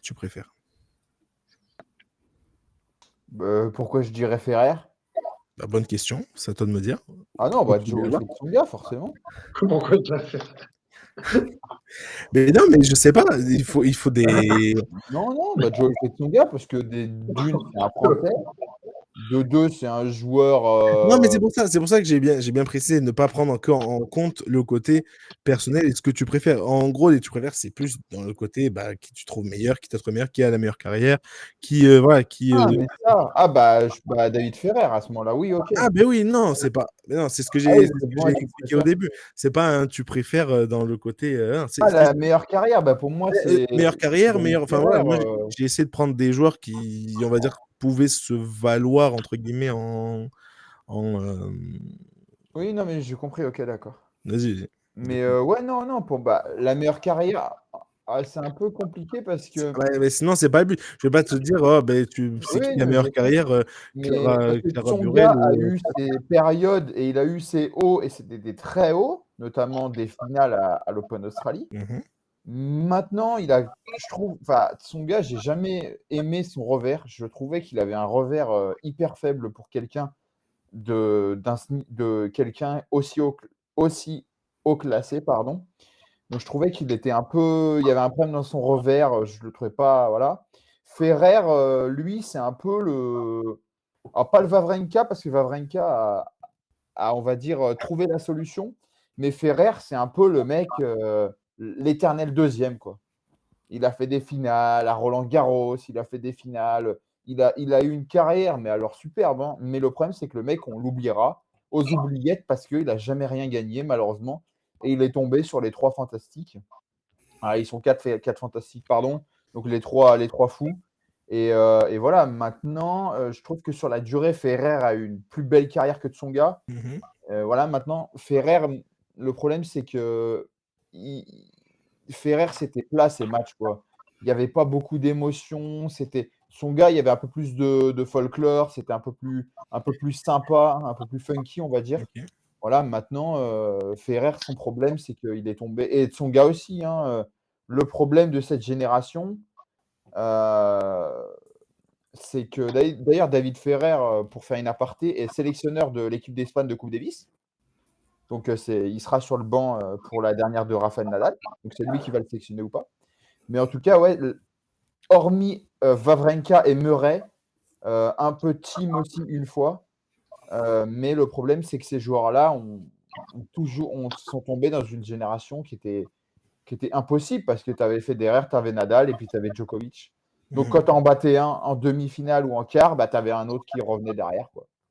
tu préfères? Pourquoi je dirais Federer? Bah, bonne question, c'est à toi de me dire. Ah non, Pourquoi bah tu dis là? Joe Tsonga, forcément. Pourquoi tu préfères? Mais non, mais je sais pas, il faut des Non, non, bah Joe Tsonga, parce que d'une, c'est un Français. De deux, c'est un joueur. Non, mais c'est pour ça que j'ai bien précisé, ne pas prendre en compte le côté personnel et ce que tu préfères. En gros, les tu préfères, c'est plus dans le côté, bah, qui tu trouves meilleur, qui t'a trouvé meilleur, qui a la meilleure carrière, qui, voilà, qui, Ah, mais ça. Ah, bah, David Ferrer, à ce moment-là, oui, ok. ah, beh, oui, non, c'est pas mais non, c'est ce que Ah j'ai oui, c'est ce c'est que moi j'ai qui expliqué au préfère. début. C'est pas un tu préfères, dans le côté, non, Ah, c'est la meilleure carrière, bah, pour moi, c'est meilleure carrière, David meilleure enfin, Ferrer. voilà, moi, j'ai essayé de prendre des joueurs qui, on va dire, pouvaient se «valoir» entre guillemets en, Oui, non, mais j'ai compris, ok, d'accord. vas-y, du Mais coup. ouais, non, non, la meilleure carrière, c'est un peu compliqué parce que. Ouais, mais sinon, c'est pas le but. Je vais pas te dire: «Oh, beh, c'est qui Oui, la non, meilleure j'ai compris. carrière, Mais Clara parce que Clara Tsonga Burel a ou» eu ses périodes et il a eu ses hauts et c'était des très hauts, notamment des finales à l'Open d'Australie. Mmh. Maintenant, je trouve, enfin, Tsonga, j'ai jamais aimé son revers. Je trouvais qu'il avait un revers hyper faible pour quelqu'un de quelqu'un aussi haut classé, pardon. Donc je trouvais qu'il était un peu, il y avait un problème dans son revers. Je le trouvais pas, voilà. Ferrer, lui, c'est un peu alors pas le Wawrinka parce que Wawrinka on va dire, trouvé la solution, mais Ferrer, c'est un peu le mec, l'éternel deuxième, quoi. Il a fait des finales à Roland-Garros, il a fait des finales, il a eu une carrière, mais alors superbe, hein. Mais le problème, c'est que le mec, on l'oubliera aux oubliettes parce qu'il a jamais rien gagné malheureusement et il est tombé sur les 3 fantastiques. Ah, ils sont 4 fantastiques, pardon, donc les trois fous et voilà. Maintenant, je trouve que sur la durée, Ferrer a eu une plus belle carrière que Tsonga. Mmh. Voilà, maintenant, Ferrer, le problème, c'est que il Ferrer, c'était plat ses matchs, quoi. Il y avait pas beaucoup d'émotions, c'était son gars, il y avait un peu plus de folklore, c'était un peu plus sympa, un peu plus funky, on va dire. OK. Voilà, maintenant, Ferrer, son problème, c'est qu'il est tombé et son gars aussi, hein, le problème de cette génération, heu, c'est que d'ailleurs David Ferrer, pour faire une aparté, est sélectionneur de l'équipe d'Espagne de Coupe Davis. Donc, il sera sur le banc, pour la dernière de Rafael Nadal. Donc, c'est lui qui va le sélectionner ou pas. Mais en tout cas, ouais, hormis, Wawrinka et Murray, un peu Thiem aussi une fois, mais le problème, c'est que ces joueurs-là sont tombés dans une génération qui était impossible parce que tu avais Federer, tu avais Nadal et puis tu avais Djokovic. Donc, Mmh. quand tu en battais un en demi-finale ou en quart, bah, tu avais un autre qui revenait derrière, quoi.